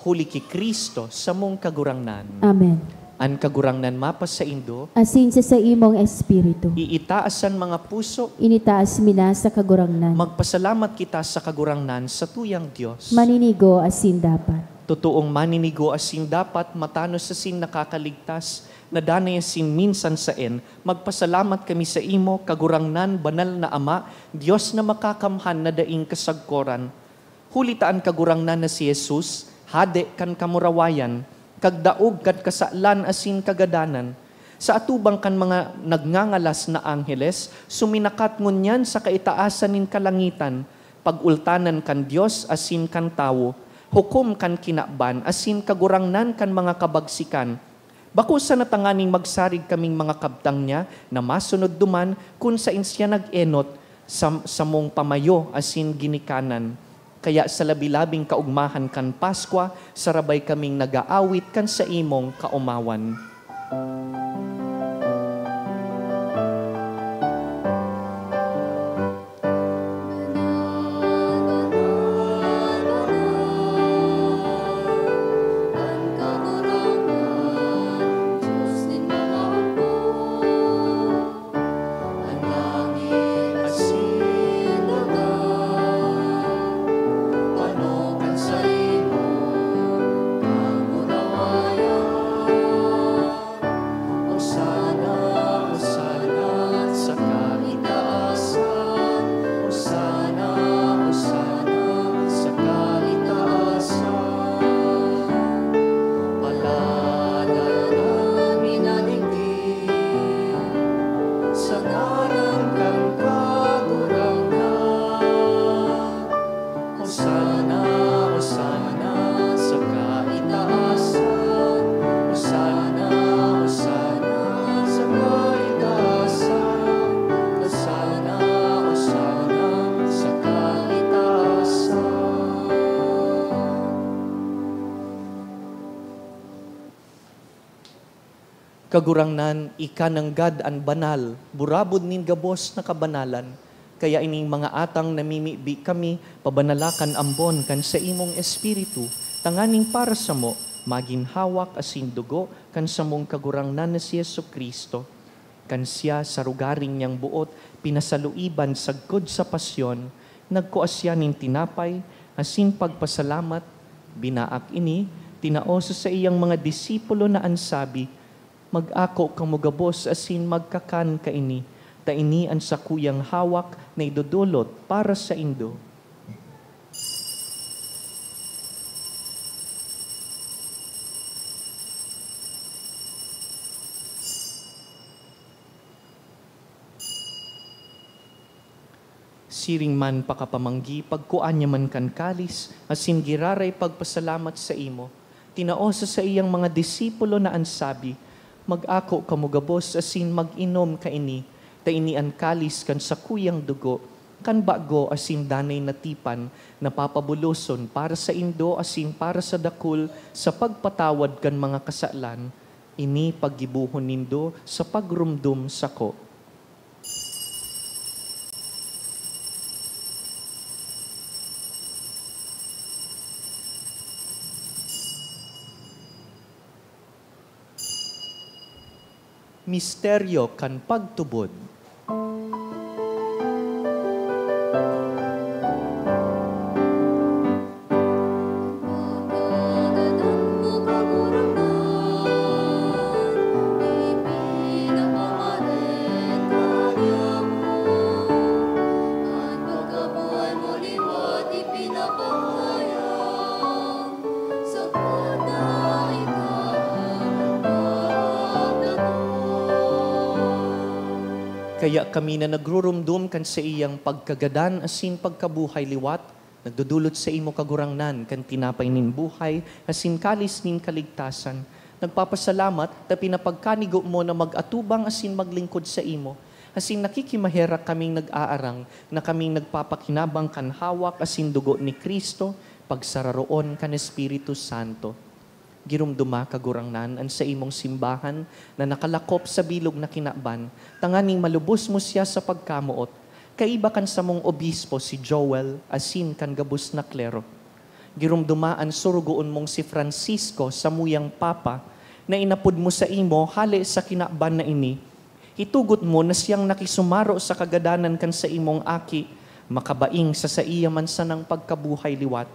Huli ki Kristo sa mong kagurangnan. Amen. An kagurangnan mapas sa Indo, Asin sa imong espiritu, iitaasan mga puso, initaas mina sa kagurangnan. magpasalamat kita sa kagurangnan sa tuyang Diyos. Maninigo asin dapat. Totoong maninigo asin dapat matanos sa sin nakakaligtas, nadanay asin minsan sa magpasalamat kami sa imo, kagurangnan, banal na Ama, Diyos na makakamhan na daing kasagkoran. Hulitaan kagurangnan na si Jesus, hade kan kamurawayan, kagdaog kad kasaklan asin kagadanan. Sa atubang kan mga nagngangalas na angheles, suminakat ngunyan sa kaitaasan nin kalangitan, pagultanan kan Dios asin kan tawo, hukom kan kinakban asin kagurangnan kan mga kabagsikan. Bako sa natanganing magsarig kaming mga kabtang niya na masunod duman kung sa insya nag-enot sa mong pamayo asin ginikanan. Kaya sa labi-labing kaugmahan kan Paskwa, sarabay kaming nag-aawit kan sa imong kaumawan. Kagurangnan, ikananggad an banal, burabod nin gabos na kabanalan. Kaya ining mga atang namimibi kami, pabanalakan ambon kan sa imong espiritu, tanganing para sa mo, maging hawak asin dugo, kan sa mong kagurangnan na si Yesu Kristo. Kan siya sa rugaring niyang buot, pinasaluiban sagkod sa pasyon, nagkuasya nin tinapay, asin pagpasalamat, binaak ini, tinaoso sa iyang mga disipulo na ansabi, mag-ako kamugabos asin magkakan kaini, taini ang sakuyang hawak na idudulot para sa Indo. Siring man pakapamanggi, pagkuan niya man kan kalis, asin giraray pagpasalamat sa imo, tinaosa sa iyang mga disipulo na ansabi, mag-ako kamugabos asin mag-inom kaini, taini an kalis kan sa kuyang dugo, kan bago asin danay natipan, napapabuloson para sa Indo asin para sa dakul, sa pagpatawad kan mga kasalan, ini paggibuhon nindo sa pagrumdum sako. Misteryo kan pagtubod. Kaya kami na nagrurumdum kan sa iyang pagkagadan asin pagkabuhay liwat, Nagdudulot sa imo kagurangnan, kan tinapay nin buhay, asin kalis nin kaligtasan. Nagpapasalamat na pinapagkanigo mo na mag-atubang asin maglingkod sa imo. Asin nakikimahera kaming nag-aarang, na kaming nagpapakinabang kan hawak asin dugo ni Kristo, pagsararoon kan Espiritu Santo. Girumduma kagurangnan an sa imong simbahan na nakalakop sa bilog na kinaban, tanganing malubos mo siya sa pagkamuot. Kaiba kan sa mong obispo si Joel, asin kan gabus na klero. Girumdumaan surugoon mong si Francisco sa muyang papa, na inapod mo sa imo hali sa kinaban na ini. Hitugot mo na siyang nakisumaro sa kagadanan kan sa imong aki, makabaing sa iya man sanang pagkabuhay liwat.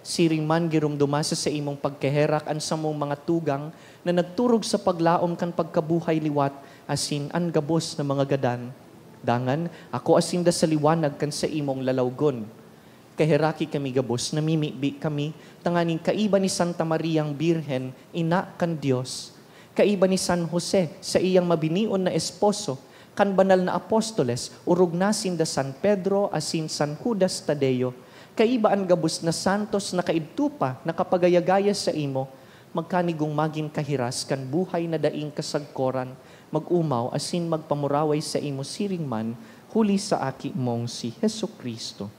Siring man girumduma sa imong pagkeherak an sa mong mga tugang na nagturog sa paglaom kan pagkabuhay liwat, asin an gabos na mga gadan. Dangan, ako asinda sa liwanag kan sa imong lalawgon. Kaheraki kami gabos, namimibi kami, tanganing kaiba ni Santa Mariang Birhen, ina kan Diyos. Kaiba ni San Jose, sa iyang mabinion na esposo, kan banal na apostoles, urog na sinda San Pedro, asin San Judas Tadeo. Kaiba ang gabos na santos na kaidtupa, na kapagayagaya sa imo, magkanigong magin kahiras kan buhay na daing kasagkoran, mag-umaw asin magpamuraway sa imo siring man, huli sa aki mong si Hesu Kristo.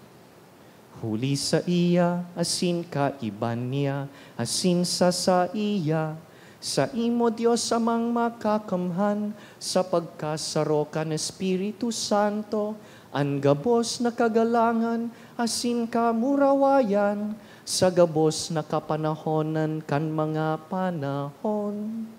Huli sa iya, asin kaiban niya, asin sa iya, sa imo Diyos amang makakamhan, sa pagkasaro kan Espiritu Santo, ang gabos na kagalangan, asin kamurawayan, sa gabos na kapanahonan kan mga panahon.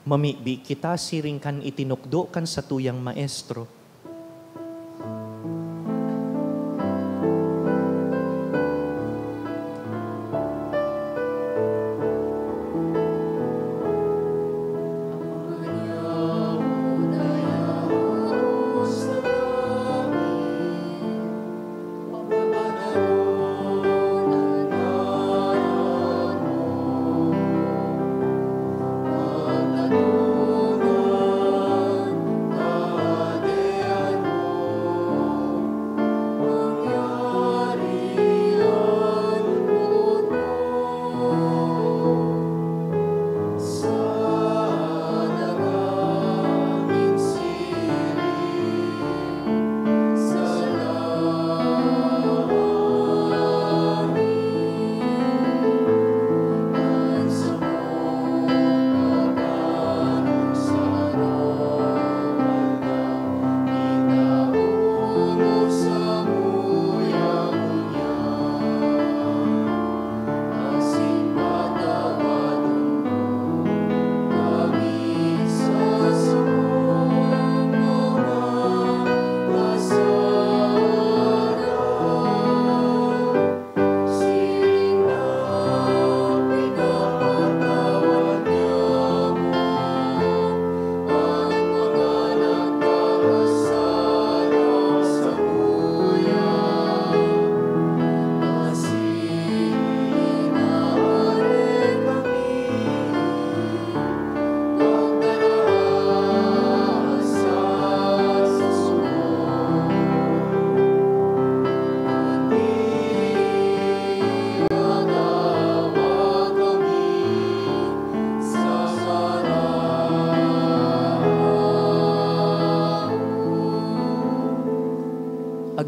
Mamibi kita siring kan itinukdo kan sa tuyang maestro.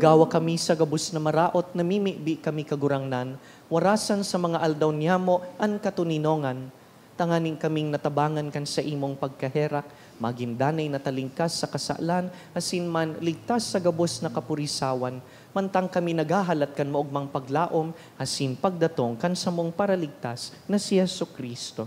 Agawa kami sa gabus na maraot, namimibi kami kagurangnan, warasan sa mga aldaw niyamo an katuninongan. Tanganing kaming natabangan kan sa imong pagkaherak, magindanay na talingkas sa kasalan, asin man ligtas sa gabos na kapurisawan, mantang kami nagahalat kan maugmang paglaom, asin pagdatong kan sa mong paraligtas na si Yesu Kristo.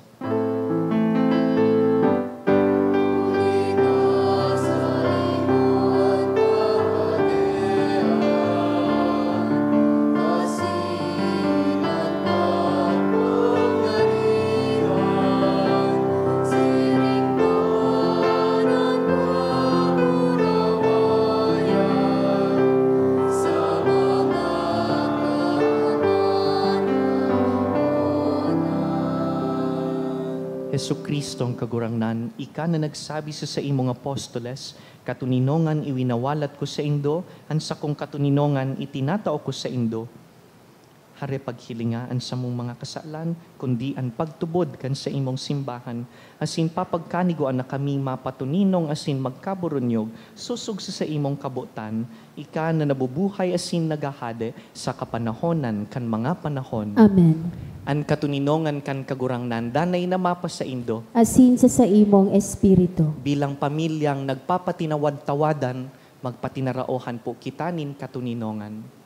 Jesucristo ang kagurangnan, ika na nagsabi sa imong apostoles, katuninongan iwinawalat ko sa indo, ansa kong katuninongan itinatao ko sa indo. Hare paghilingaan sa mong mga kasalan, kundi ang pagtubod kan sa imong simbahan, asin papagkaniguan na kami mapatuninong asin magkaburunyog, susog sa imong kabutan, ika na nabubuhay asin nagahade sa kapanahonan kan mga panahon. Amen. An katuninongan kan kagurangnan, danay na mapa sa indo, Asin sa imong espiritu. bilang pamilyang nagpapatinawad-tawadan, magpatinaraohan po kitanin katuninongan.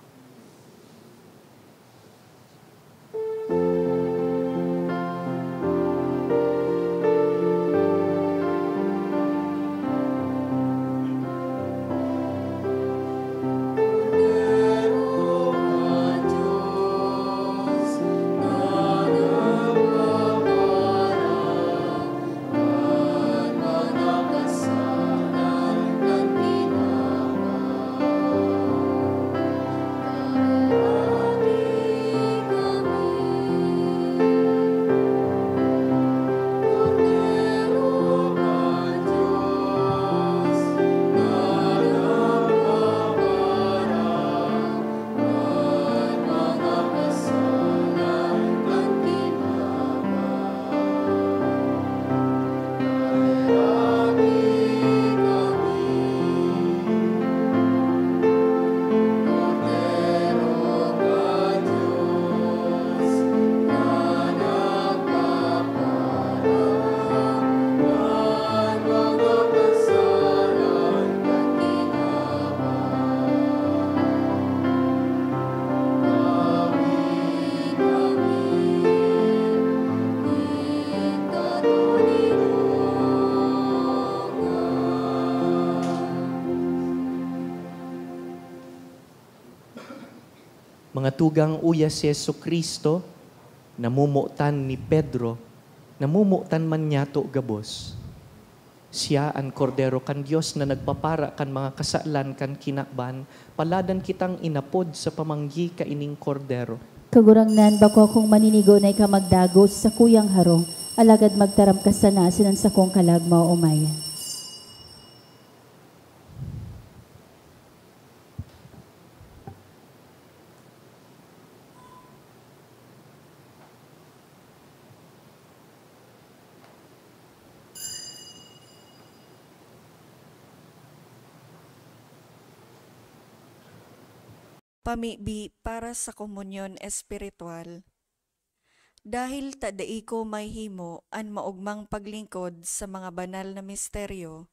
Mga tugang uya si Jesucristo, namumutan ni Pedro, namumutan man niya to gabos. Siya ang kordero kan Diyos na nagpapara kan mga kasalan kan kinakban, paladan kitang inapod sa pamanggi kaining kordero. Kagurangnan bako akong maninigo na ikamagdagos sa kuyang harong, alagad magtaram ka sana sinan sa kong kalagmaw umayan. Pamibi para sa komunyon espiritual. Dahil tadai ko may himo an maugmang paglingkod sa mga banal na misteryo,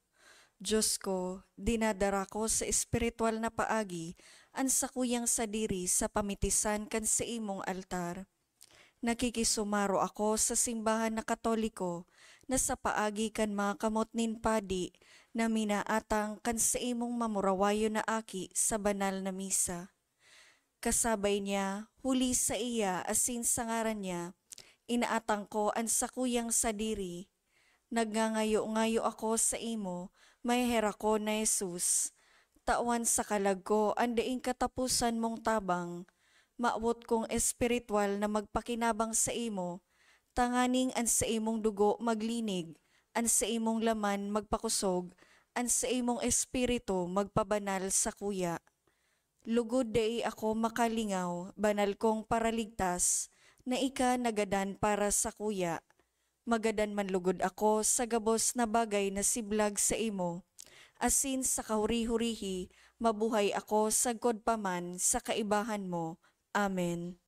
Diyos ko, dinadara ko sa espiritual na paagi an sakuyang sadiri sa pamitisan kan sa imong altar. Nakikisumaro ako sa simbahan na Katoliko na sa paagi kan mga kamot nin padi na minaatang kan sa imong mamurawayo na aki sa banal na misa. Kasabay niya, huli sa iya asin sa ngaran niya, inaatang ko ang sakuyang sadiri. Nagngangayo-ngayo ako sa imo, may hera ko na Jesus. Tawan sa kalag ko, andaing katapusan mong tabang. Maawot kong espiritual na magpakinabang sa imo, tanganing an sa imong dugo maglinig, an sa imong laman magpakusog, an sa imong espiritu magpabanal sa kuya. Lugod dai ako makalingaw, banal kong paraligtas, na ika nagadan para sa kuya. Magadan man lugod ako sa gabos na bagay na siblag sa imo. Asin sa kahuri-hurihi, mabuhay ako sa godpaman sa kaibahan mo. Amen.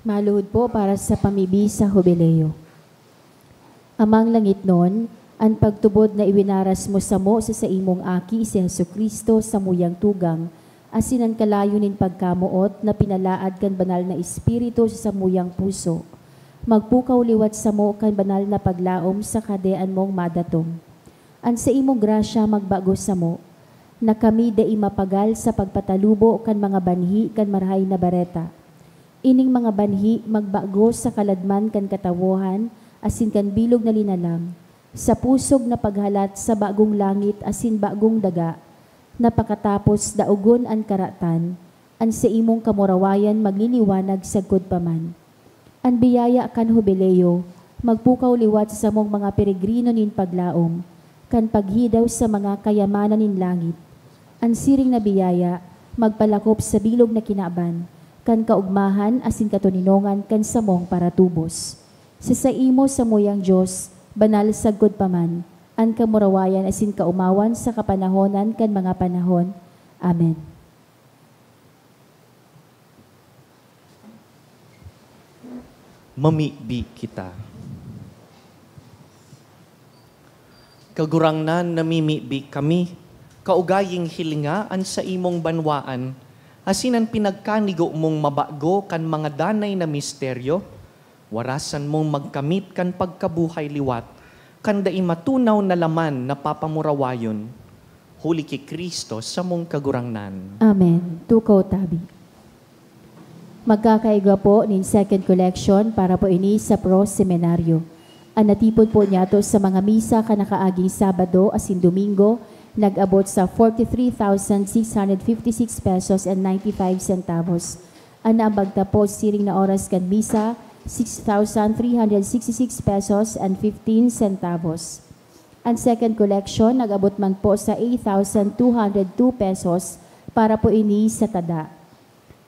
Maluhod po para sa pamibi sa Jubileo. Amang langit nun, ang pagtubod na iwinaras mo sa sa imong aki si Jesucristo sa muyang tugang, asin ang kalayunin pagkamuot na pinalaad kan banal na espiritu sa muyang puso. Magpukaw liwat sa mo kan banal na paglaom sa kadean mong madatom. An sa imong grasya magbago sa mo, na kami da imapagal sa pagpatalubo kan mga banhi kan marhay na bareta. Ining mga banhi magbago sa kaladman kan katawuhan, asin kan bilog na linalang, sa pusog na paghalat sa bagong langit asin bagong daga, napakatapos daugon an karatan, an sa imong kamurawayan magliliwanag sagkod paman. An biyaya kan Jubileo, magpukaw liwat sa mong mga peregrino nin paglaom, kan paghidaw sa mga kayamanan nin langit. An siring na biyaya, magpalakop sa bilog na kinaban, kan kaugmahan asin katuninongan kan samong paratubos. Sa imo sa moyang Diyos, banal sagkod paman, an kamurawayan asin kaumawan sa kapanahonan kan mga panahon. Amen. Mamibi kita. Kagurangnan namimibi kami, kaugaying hilingaan sa imong banwaan, asin ang pinagkanigo mong mabago kan mga danay na misteryo, warasan mong magkamit kan pagkabuhay liwat, kan dai matunaw na laman na papamurawayon, huli ki Kristo sa mong kagurangnan. Amen. Tukaw tabi. Magkakaiga po nin second collection para po ini sa Pro Seminaryo. Ang natipon po niya to sa mga misa kanakaaging Sabado asin Domingo, nag-abot sa 43,656 pesos and 95 centavos. Ang naabagta po siring na oras kan misa, 6,366 pesos and 15 centavos. Ang second collection, nag-abot man po sa 8,202 pesos para po ini sa tada.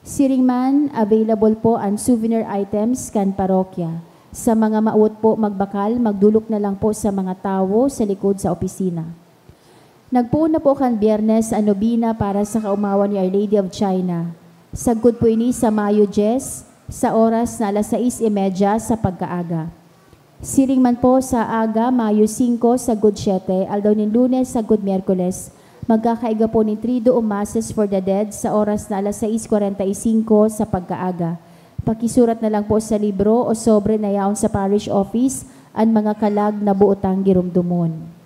Siring man, available po ang souvenir items kan parokya. Sa mga maut po magbakal, magdulok na lang po sa mga tao sa likod sa opisina. Nagpuon na po kan Biyernes ang nobina para sa kaumawan ni Our Lady of China. Sagkod po ini sa Mayo 10 sa oras na alas 6:30 sa pagkaaga. Siring man po sa aga, Mayo 5 sa Good 7, aldaw nin Lunes sa Good Miyerkules. Magkakaiga po ni Trido o Masses for the Dead sa oras na alas 6:45 sa pagkaaga. Pakisurat na lang po sa libro o sobre na yaon sa parish office ang mga kalag na buotang girumdumon.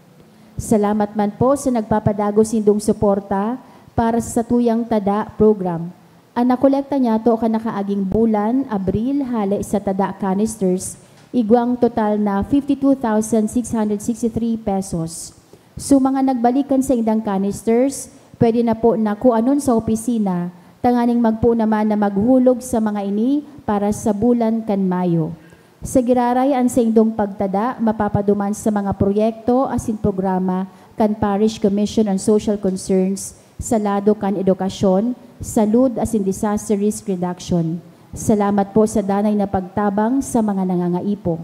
Salamat man po sa nagpapadagos indong suporta para sa Tuyang Tada program. Ang nakolekta niya to kanakaaging bulan, Abril, hali sa tada canisters, igwang total na 52,663 pesos. So mga nagbalikan sa indang canisters, pwede na po na kuanon sa opisina, tanganing magpo naman na maghulog sa mga ini para sa bulan kan Mayo. Sa girarayan sa indong pagtada, mapapaduman sa mga proyekto asin programa kan Parish Commission on Social Concerns, sa lado kan edukasyon, salud asin disaster risk reduction. Salamat po sa danay na pagtabang sa mga nangangaipong.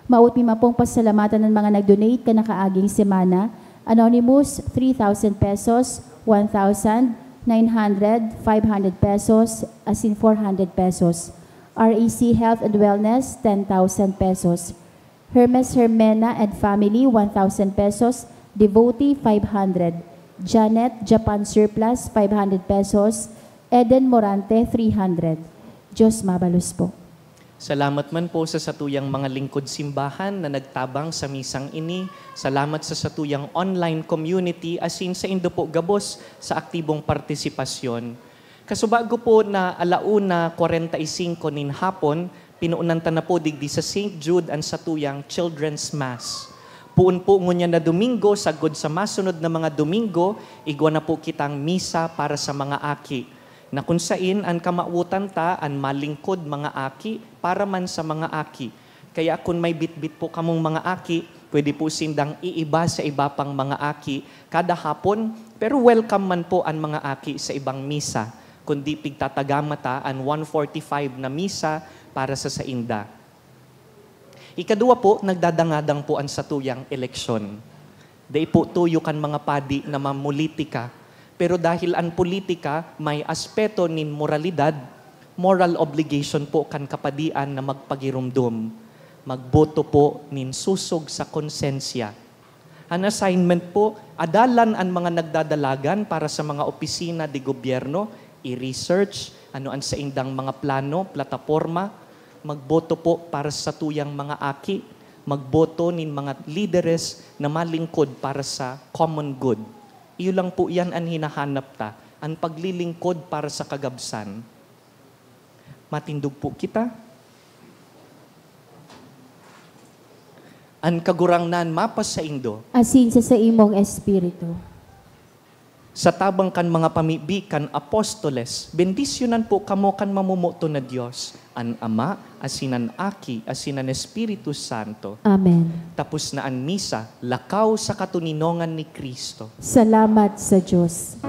Mautmi mapong pasalamatan ng mga nag-donate ka nakaaging semana. Anonymous, 3,000 pesos, 1,000, 900, 500 pesos, as in 400 pesos. RAC Health and Wellness, 10,000 pesos. Hermes Hermena and Family, 1,000 pesos. Devotee, 500. Janet Japan Surplus, 500 pesos. Eden Morante, 300. Diyos mabalos po. Salamat man po sa satuyang mga lingkod simbahan na nagtabang sa misang ini. Salamat sa satuyang online community asin sa Indo po Gabos sa aktibong partisipasyon. Kasubago po na 1:45 nin hapon, pinuunanta na po digdi sa St. Jude ang satuyang Children's Mass. Puun po ngunya na Domingo, sagod sa masunod na mga Domingo, igwa na po kitang misa para sa mga aki. Na kung sain ang kamautan ta, ang malingkod mga aki, para man sa mga aki. Kaya kung may bitbit po kamong mga aki, pwede po sindang iiba sa iba pang mga aki kada hapon, pero welcome man po ang mga aki sa ibang misa. Kundi pigtatagamata ang 1:45 na misa para sa sainda. Ikadua po, nagdadangadang po ang satuyang eleksyon. Dahil po tuyo kan mga padi na mamulitika. Pero dahil ang politika may aspeto nin moralidad, moral obligation po kan kapadian na magpagirumdum. Magboto po nin susog sa konsensya. Ang assignment po, adalan ang mga nagdadalagan para sa mga opisina de gobyerno, i-research, ano ang sa indang mga plano, plataforma, magboto po para sa tuyang mga aki, magboto nin mga leaders na malingkod para sa common good. Iyo lang po yan ang hinahanap ta, ang paglilingkod para sa kagabsan. Matindog po kita. Ang kagurangnan mapas sa Indo. Asin sa imong espiritu. Sa tabang kan mga pamibi kan apostoles, bendisyonan po kamo kan mamumuto na Diyos, an Ama, asinan Aki, asinan Espiritu Santo. Amen. Tapos na ang misa, lakaw sa katuninongan ni Kristo. Salamat sa Diyos.